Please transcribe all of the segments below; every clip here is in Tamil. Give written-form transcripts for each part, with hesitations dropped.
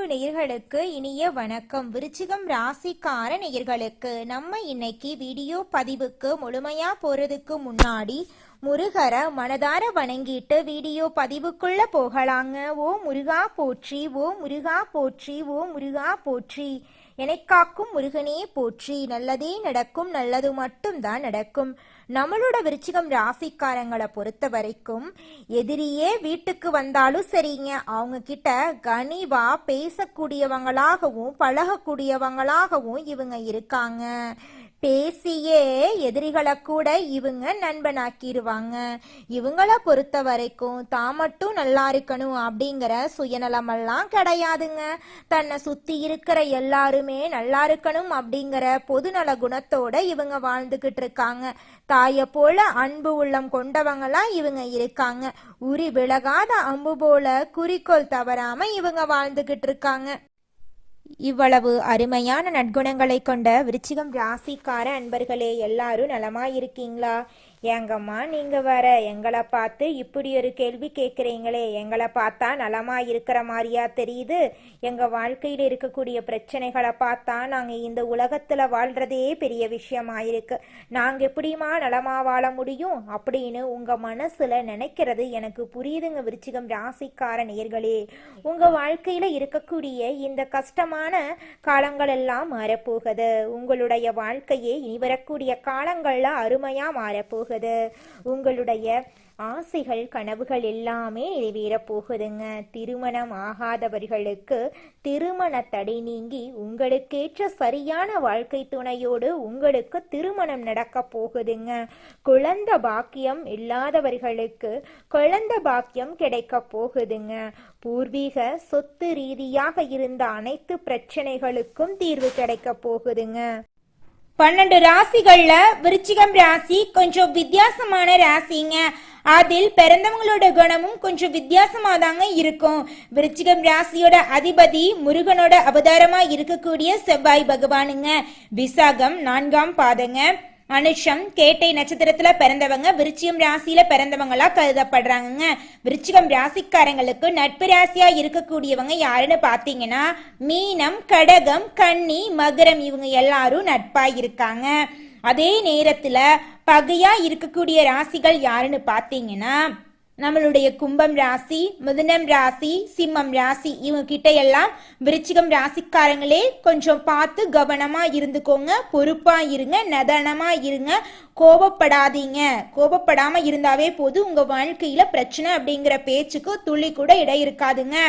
நேயர்களுக்கு இனிய வணக்கம். விருச்சிகம் ராசிக்கார நேயர்களுக்கு நம்ம இன்னைக்கு வீடியோ பதிவுக்கு முழுமையா போறதுக்கு முன்னாடி முருகரை மனதார வணங்கிட்டு வீடியோ பதிவுக்குள்ள போகலாங்க. ஓ முருகா போற்றி, ஓ முருகா போற்றி, ஓ முருகா போற்றி. எனக்காக்கும் முருகனே போற்றி. நல்லதே நடக்கும், நல்லது மட்டும்தான் நடக்கும். நம்மளோட விருச்சிகம் ராசிக்காரங்களை பொறுத்த வரைக்கும் எதிரியே வீட்டுக்கு வந்தாலும் சரிங்க, அவங்க கிட்ட கனிவா பேசக்கூடியவங்களாகவும் பழகக்கூடியவங்களாகவும் இவங்க இருக்காங்க. பேசியே எதிரிகளை கூட இவங்க நண்பனாக்கிடுவாங்க. இவங்களை பொறுத்த வரைக்கும் தான் மட்டும் நல்லா இருக்கணும் அப்படிங்கிற சுயநலமெல்லாம் கிடையாதுங்க. தன்னை சுத்தி இருக்கிற எல்லாருமே நல்லா இருக்கணும் அப்படிங்கிற பொதுநல குணத்தோட இவங்க வாழ்ந்துகிட்டு இருக்காங்க. தாயை போல அன்பு உள்ளம் கொண்டவங்களா இவங்க இருக்காங்க. உரி விலகாத அம்பு போல குறிக்கோள் தவறாம இவங்க வாழ்ந்துகிட்டு இருக்காங்க. இவ்வளவு அருமையான நற்குணங்களை கொண்ட விருச்சிகம் ராசிக்கார அன்பர்களே, எல்லாரும் நலமா இருக்கீங்களா? ஏங்கம்மா நீங்க வர எங்களை பார்த்து இப்படி ஒரு கேள்வி கேட்குறீங்களே, எங்களை பார்த்தா நலமா இருக்கிற மாதிரியா தெரியுது? எங்க வாழ்க்கையில் இருக்கக்கூடிய பிரச்சனைகளை பார்த்தா நாங்க இந்த உலகத்துல வாழ்றதே பெரிய விஷயமா இருக்கு. நாங்க எப்படிமா நலமா வாழ முடியும் அப்படின்னு உங்க மனசுல நினைக்கிறது எனக்கு புரியுதுங்க. விருச்சிகம் ராசிக்கார நேயர்களே, உங்க வாழ்க்கையில இருக்கக்கூடிய இந்த கஷ்டமான காலங்கள் எல்லாம் மாறப்போகுது. உங்களுடைய வாழ்க்கையே இனி வரக்கூடிய காலங்கள்ல அருமையா மாறப்போகுது. உங்களுடைய ஆசைகள் கனவுகள் எல்லாமே நிறைவேற போகுதுங்க. திருமணம் ஆகாதவர்களுக்கு திருமண தடை நீங்கி உங்களுக்கேற்ற சரியான வாழ்க்கை துணையோடு உங்களுக்கு திருமணம் நடக்க போகுதுங்க. குழந்தை பாக்கியம் இல்லாதவர்களுக்கு குழந்தை பாக்கியம் கிடைக்க போகுதுங்க. பூர்வீக சொத்து ரீதியாக இருந்த அனைத்து பிரச்சனைகளுக்கும் தீர்வு கிடைக்க போகுதுங்க. 12 ராசிகள்ல விருச்சிகம் ராசி கொஞ்சம் வித்தியாசமான ராசிங்க. அதில் பிறந்தவங்களோட குணமும் கொஞ்சம் வித்தியாசமா தாங்க இருக்கும். விருச்சிகம் ராசியோட அதிபதி முருகனோட அவதாரமா இருக்கக்கூடிய செவ்வாய் பகவானுங்க. விசாகம் 4ஆம் பாதங்க. அனுஷம் கேட்டை நட்சத்திரத்துல பிறந்தவங்க விருச்சிகம் ராசியில பிறந்தவங்களா கருதப்படுறாங்க. விருச்சிகம் ராசிக்காரங்களுக்கு நட்பு ராசியா இருக்கக்கூடியவங்க யாருன்னு பாத்தீங்கன்னா மீனம், கடகம், கன்னி, மகரம், இவங்க எல்லாரும் நட்பா இருக்காங்க. அதே நேரத்துல பகையா இருக்கக்கூடிய ராசிகள் யாருன்னு பாத்தீங்கன்னா நம்மளுடைய கும்பம் ராசி, மிதுனம் ராசி, சிம்மம் ராசி, இவங்க கிட்ட எல்லாம் விருச்சிகம் ராசிக்காரங்களே கொஞ்சம் பார்த்து கவனமா இருந்துக்கோங்க. பொறுப்பா இருங்க, நிதானமா இருங்க, கோபப்படாதீங்க. கோபப்படாம இருந்தாவே போதும். உங்க வாழ்க்கையில பிரச்சனை அப்படிங்கிற பேச்சுக்கு துளி கூட இடம் இருக்காதுங்க.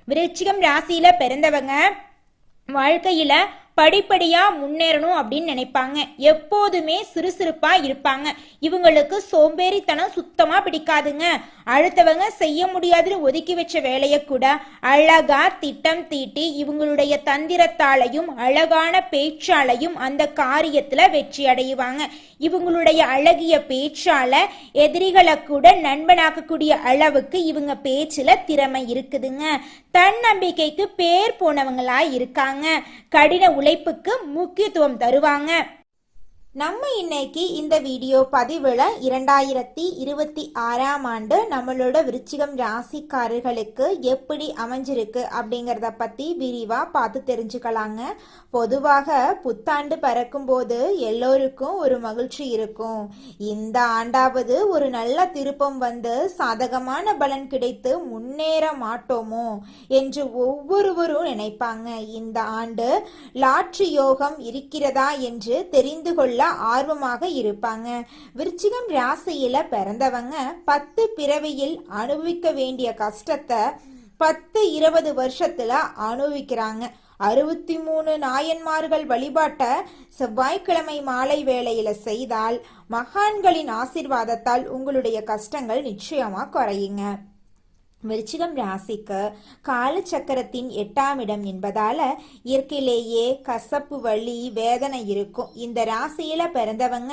விருச்சிகம் ராசியில பிறந்தவங்க வாழ்க்கையில படிப்படியா முன்னேறணும் அப்படின்னு நினைப்பாங்க. எப்போதுமே சுறுசுறுப்பா இருப்பாங்க. இவங்களுக்கு சோம்பேறித்தனம் சுத்தமா பிடிக்காதுங்க. அடுத்தவங்க செய்ய முடியாதுன்னு ஒதுக்கி வச்ச வேலையை கூட அழகா திட்டம் தீட்டி இவங்களுடைய தந்திரத்தாலையும் அழகான பேச்சாலையும் அந்த காரியத்துல வெற்றி அடைவாங்க. இவங்களுடைய அழகிய பேச்சால எதிரிகளை கூட நண்பனாக்கக்கூடிய அளவுக்கு இவங்க பேச்சுல திறமை இருக்குதுங்க. தன்னம்பிக்கைக்கு பேர் போனவங்களா இருக்காங்க. கடின உழைப்புக்கு முக்கியத்துவம் தருவாங்க. நம்ம இன்னைக்கு இந்த வீடியோ பதிவுல 2026ஆம் ஆண்டு நம்மளோட விருச்சிகம் ராசிக்காரர்களுக்கு எப்படி அமைஞ்சிருக்கு அப்படிங்கிறத பத்தி விரிவா பார்த்து தெரிஞ்சுக்கலாங்க. பொதுவாக புத்தாண்டு பறக்கும் போது எல்லோருக்கும் ஒரு மகிழ்ச்சி இருக்கும். இந்த ஆண்டாவது ஒரு நல்ல திருப்பம் வந்து சாதகமான பலன் கிடைத்து முன்னேற மாட்டோமோ என்று ஒவ்வொருவரும் நினைப்பாங்க. இந்த ஆண்டு லாட்ரி யோகம் இருக்கிறதா என்று தெரிந்து கொள்ள ஆர்வமாக இருப்பாங்க. விருச்சிகம் ராசியில பிறந்தவங்க 10 பிறவியில் அனுபவிக்க வேண்டிய கஷ்டத்தை 10-20 வருஷத்துல அனுபவிக்கிறாங்க. 63 நாயன்மார்கள் வழிபாட்ட செவ்வாய்க்கிழமை மாலை வேளையில செய்தால் மகான்களின் ஆசீர்வாதத்தால் உங்களுடைய கஷ்டங்கள் நிச்சயமா குறையுங்க. விருச்சிகம் ராசிக்கு காலச்சக்கரத்தின் 8ஆம் இடம் என்பதால இயற்கையிலேயே கசப்பு, வலி, வேதனை இருக்கும். இந்த ராசியில பிறந்தவங்க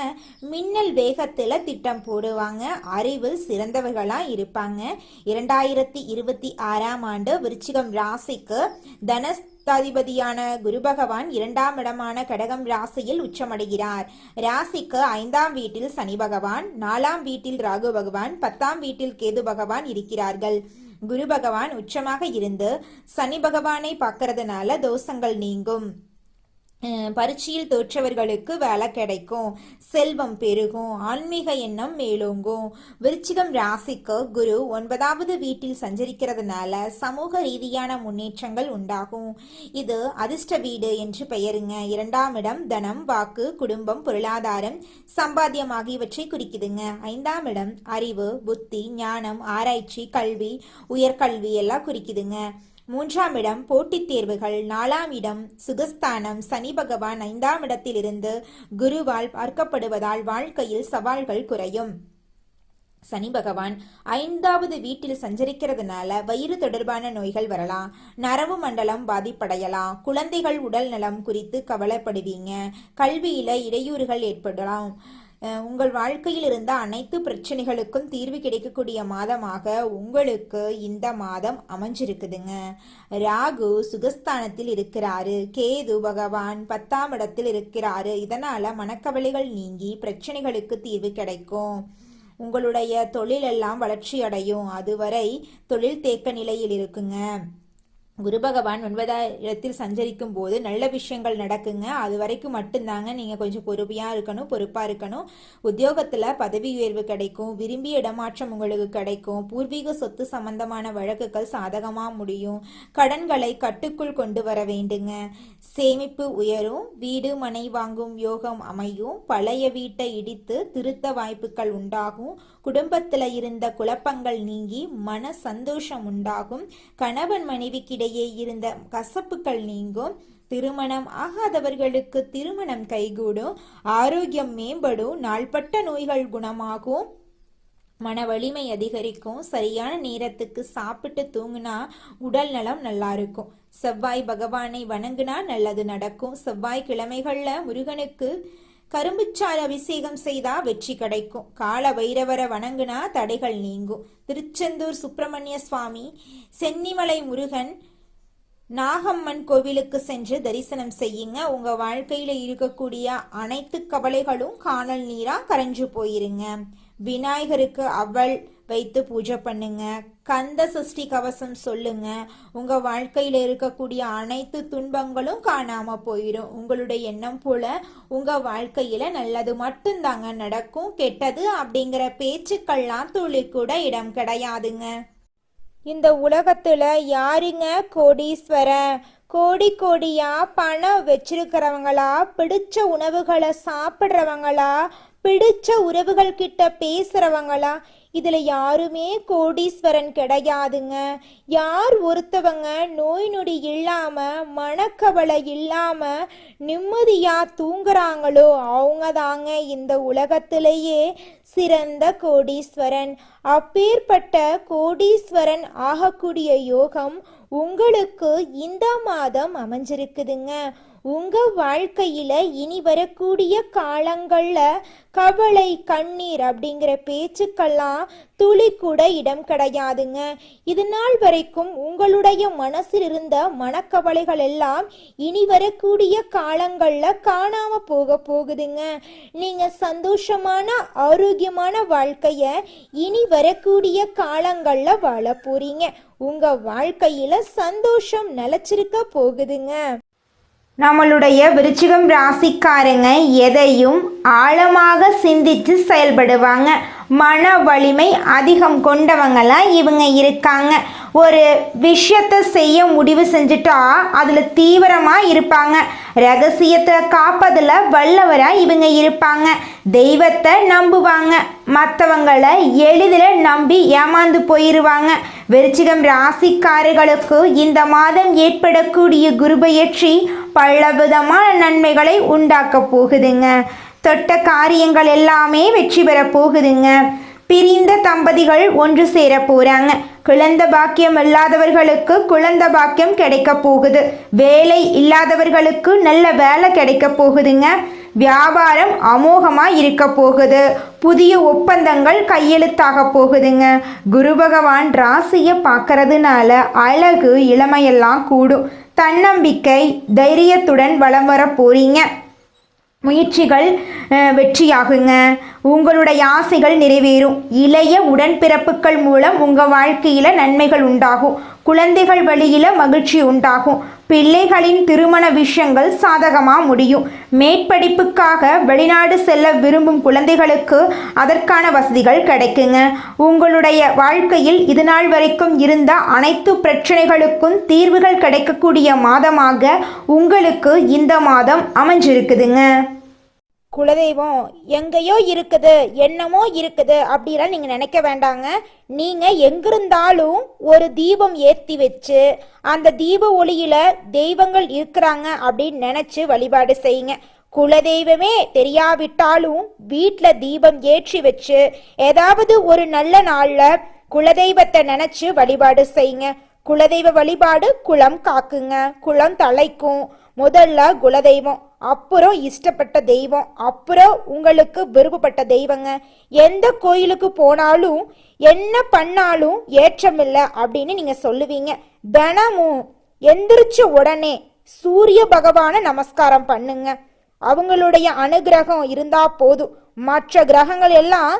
மின்னல் வேகத்துல திட்டம் போடுவாங்க. அறிவில் சிறந்தவர்களா இருப்பாங்க. 2026ஆம் ஆண்டு விருச்சிகம் ராசிக்கு தனஸ்தாதிபதியான குரு பகவான் 2ஆம் இடமான கடகம் ராசியில் உச்சமடைகிறார். ராசிக்கு 5ஆம் வீட்டில் சனி பகவான், 4ஆம் வீட்டில் ராகு பகவான், 10ஆம் வீட்டில் கேது பகவான் இருக்கிறார்கள். குரு பகவான் உச்சமாக இருந்து சனி பகவானை பார்க்கறதுனால தோஷங்கள் நீங்கும். பரீட்சையில் தோற்றவர்களுக்கு வேலை கிடைக்கும், செல்வம் பெருகும், ஆன்மீக எண்ணம் மேலோங்கும். விருச்சிகம் ராசிக்கு குரு 9வது வீட்டில் சஞ்சரிக்கிறதுனால சமூக ரீதியான முன்னேற்றங்கள் உண்டாகும். இது அதிர்ஷ்ட வீடு என்று பெயருங்க. 2ஆம் இடம் தனம், வாக்கு, குடும்பம், பொருளாதாரம், சம்பாத்தியம் ஆகியவற்றை குறிக்குதுங்க. 5ஆம் இடம் அறிவு, புத்தி, ஞானம், ஆராய்ச்சி, கல்வி, உயர்கல்வி எல்லாம் குறிக்குதுங்க. 3ஆம் இடம் போட்டித் தேர்வுகள். 4ஆம் இடம் சுகஸ்தானம். சனி பகவான் 5ஆம் இடத்திலிருந்து குருவால் பார்க்கப்படுவதால் வாழ்க்கையில் சவால்கள் குறையும். சனி பகவான் 5வது வீட்டில் சஞ்சரிக்கிறதுனால வயிறு தொடர்பான நோய்கள் வரலாம், நரம்பு மண்டலம் பாதிப்படையலாம், குழந்தைகள் உடல் நலம் குறித்து கவலைப்படுவீங்க, கல்வியில இடையூறுகள் ஏற்படலாம். உங்கள் வாழ்க்கையில் இருந்த அனைத்து பிரச்சனைகளுக்கும் தீர்வு கிடைக்கக்கூடிய மாதமாக உங்களுக்கு இந்த மாதம் அமைஞ்சிருக்குதுங்க. ராகு சுகஸ்தானத்தில் இருக்கிறாரு, கேது பகவான் 10ஆம் இடத்தில் இருக்கிறாரு. இதனால மனக்கவலைகள் நீங்கி பிரச்சனைகளுக்கு தீர்வு கிடைக்கும். உங்களுடைய தொழில் எல்லாம் வளர்ச்சி அடையும். அதுவரை தொழில் தேக்க நிலையில் இருக்குங்க. குரு பகவான் 9ஆம் இடத்தில் சஞ்சரிக்கும் போது நல்ல விஷயங்கள் நடக்குங்க. அது வரைக்கும் மட்டும்தாங்க நீங்க கொஞ்சம் பொறுப்பா இருக்கணும். உத்தியோகத்துல பதவி உயர்வு கிடைக்கும், விரும்பிய இடமாற்றம் உங்களுக்கு கிடைக்கும், பூர்வீக சொத்து சம்பந்தமான வழக்குகள் சாதகமா முடியும், கடன்களை கட்டுக்குள் கொண்டு வர வேண்டுங்க, சேமிப்பு உயரும், வீடு மனை வாங்கும் யோகம் அமையும், பழைய வீட்டை இடித்து திருத்த வாய்ப்புகள் உண்டாகும், குடும்பத்துல இருந்த குழப்பங்கள் நீங்கி மன சந்தோஷம் உண்டாகும், கணவன் மனைவிக்கிடையே இருந்த கசப்புகள் நீங்கும், திருமணம் ஆகாதவர்களுக்கு திருமணம் கைகூடும், ஆரோக்கியம் மேம்படும், நாள்பட்ட நோய்கள் குணமாகும், மன வலிமை அதிகரிக்கும், சரியான நேரத்துக்கு சாப்பிட்டு தூங்குனா உடல் நலம் நல்லா இருக்கும். செவ்வாய் பகவானை வணங்குனா நல்லது நடக்கும். செவ்வாய் கிழமைகள்ல முருகனுக்கு கரும்புச்சாறு அபிஷேகம் செய்தா வெற்றி கிடைக்கும். கால பைரவரை வணங்குனா தடைகள் நீங்கும். திருச்செந்தூர் சுப்பிரமணிய சுவாமி, சென்னிமலை முருகன், நாகம்மன் கோவிலுக்கு சென்று தரிசனம் செய்யுங்க. உங்க வாழ்க்கையில இருக்கக்கூடிய அனைத்து கவலைகளும் காணல் நீரா கரைஞ்சு போயிருங்க. விநாயகருக்கு அவள் வைத்து பூஜை பண்ணுங்க. கந்த சஷ்டி கவசம் சொல்லுங்க. உங்க வாழ்க்கையில இருக்கக்கூடிய அனைத்து துன்பங்களும் காணாம போயிடும். உங்களுடைய எண்ணம் போல உங்க வாழ்க்கையில நல்லது மட்டும்தாங்க நடக்கும். கெட்டது அப்படிங்கிற பேச்சுக்கள்லாம் துளி கூட இடம் கிடையாதுங்க. இந்த உலகத்துல யாருங்க கோடீஸ்வரன்? கோடி கோடியா பணம் வச்சிருக்கிறவங்களா, பிடிச்ச உணவுகளை சாப்பிட்றவங்களா, பிடிச்ச உறவுகள் கிட்ட பேசுறவங்களா? இதுல யாருமே கோடீஸ்வரன் கிடையாதுங்க. யார் ஒருத்தவங்க நோய் நொடி இல்லாம மனக்கவலை இல்லாம நிம்மதியா தூங்குறாங்களோ அவங்க தாங்க இந்த உலகத்திலேயே சிறந்த கோடீஸ்வரன். அப்பேற்பட்ட கோடீஸ்வரன் ஆகக்கூடிய யோகம் உங்களுக்கு இந்த மாதம் அமைஞ்சிருக்குதுங்க. உங்க வாழ்க்கையில இனி வரக்கூடிய காலங்கள்ல கவலை கண்ணீர் அப்படிங்கிற பேச்சுக்கெல்லாம் துளி கூட இடம் கிடையாதுங்க. இது நாள் வரைக்கும் உங்களுடைய மனசில் இருந்த மனக்கவலைகள் எல்லாம் இனி வரக்கூடிய காலங்கள்ல காணாம போகுதுங்க. நீங்க சந்தோஷமான ஆரோக்கியமான வாழ்க்கைய இனி வரக்கூடிய காலங்கள்ல வாழ போறீங்க. உங்க வாழ்க்கையில சந்தோஷம் நிலைச்சிருக்க போகுதுங்க. நம்மளுடைய விருச்சிகம் ராசிக்காரங்க எதையும் ஆழமாக சிந்திச்சு செயல்படுவாங்க. மன வலிமை அதிகம் கொண்டவங்களா இவங்க இருக்காங்க. ஒரு விஷயத்தை செய்ய முடிவு செஞ்சுட்டா அதில் தீவிரமாக இருப்பாங்க. ரகசியத்தை காப்பதில் வல்லவராக இவங்க இருப்பாங்க. தெய்வத்தை நம்புவாங்க. மற்றவங்களை எளிதில் நம்பி ஏமாந்து போயிடுவாங்க. விருச்சிகம் ராசிக்காரர்களுக்கு இந்த மாதம் ஏற்படக்கூடிய குருபெயர்ச்சி பலவிதமான நன்மைகளை உண்டாக்க போகுதுங்க. தொட்ட காரியங்கள் எல்லாமே வெற்றி பெற போகுதுங்க. பிரிந்த தம்பதிகள் ஒன்று சேர போறாங்க. குழந்தை பாக்கியம் இல்லாதவர்களுக்கு குழந்தை பாக்கியம் கிடைக்க போகுது. வேலை இல்லாதவர்களுக்கு நல்ல வேலை கிடைக்க போகுதுங்க. வியாபாரம் அமோகமா இருக்க போகுது. புதிய ஒப்பந்தங்கள் கையெழுத்தாக போகுதுங்க. குரு பகவான் ராசியை பார்க்கறதுனால அழகு இளமையெல்லாம் கூடும். தன்னம்பிக்கை தைரியத்துடன் வலம் வர போறீங்க. முயற்சிகள் வெற்றியாகுங்க. உங்களுடைய ஆசைகள் நிறைவேறும். இளைய உடன்பிறப்புகள் மூலம் உங்கள் வாழ்க்கையில் நன்மைகள் உண்டாகும். குழந்தைகள் வழியில் மகிழ்ச்சி உண்டாகும். பிள்ளைகளின் திருமண விஷயங்கள் சாதகமாக முடியும். மேற்படிப்புக்காக வெளிநாடு செல்ல விரும்பும் குழந்தைகளுக்கு அதற்கான வசதிகள் கிடைக்குங்க. உங்களுடைய வாழ்க்கையில் இதுநாள் வரைக்கும் இருந்த அனைத்து பிரச்சனைகளுக்கும் தீர்வுகள் கிடைக்கக்கூடிய மாதமாக உங்களுக்கு இந்த மாதம் அமைஞ்சிருக்குதுங்க. குலதெய்வம் எங்கேயோ இருக்குது, என்னமோ இருக்குது அப்படிலாம் நீங்கள் நினைக்க வேண்டாங்க. நீங்கள் எங்கிருந்தாலும் ஒரு தீபம் ஏற்றி வச்சு அந்த தீப ஒளியில் தெய்வங்கள் இருக்கிறாங்க அப்படின்னு நினச்சி வழிபாடு செய்யுங்க. குலதெய்வமே தெரியாவிட்டாலும் வீட்டில் தீபம் ஏற்றி வச்சு ஏதாவது ஒரு நல்ல நாளில் குலதெய்வத்தை நினச்சி வழிபாடு செய்யுங்க. குலதெய்வ வழிபாடு குலம் காக்குங்க, குலம் தலைக்கும். முதல்ல குலதெய்வம், அப்புறம் இஷ்டப்பட்ட தெய்வம், அப்புறம் உங்களுக்கு விருப்பப்பட்ட தெய்வங்க. எந்த கோயிலுக்கு போனாலும் என்ன பண்ணாலும் ஏற்றமில்லை அப்படின்னு நீங்க சொல்லுவீங்க. தினமும் எந்திரிச்ச உடனே சூரிய பகவானை நமஸ்காரம் பண்ணுங்க. அவங்களுடைய அனுகிரகம் இருந்தா போதும். மற்ற கிரகங்கள் எல்லாம்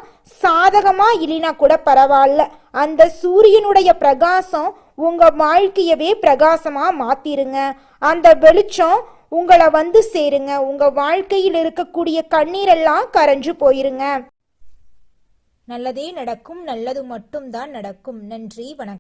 சாதகமா இல்லைனா கூட பரவாயில்ல, அந்த சூரியனுடைய பிரகாசம் உங்க வாழ்க்கையவே பிரகாசமா மாத்திருங்க. அந்த வெளிச்சம் உங்களை வந்து சேருங்க. உங்க வாழ்க்கையில் இருக்கக்கூடிய கண்ணீரெல்லாம் கரைஞ்சு போயிருங்க. நல்லதே நடக்கும், நல்லது மட்டும்தான் நடக்கும். நன்றி, வணக்கம்.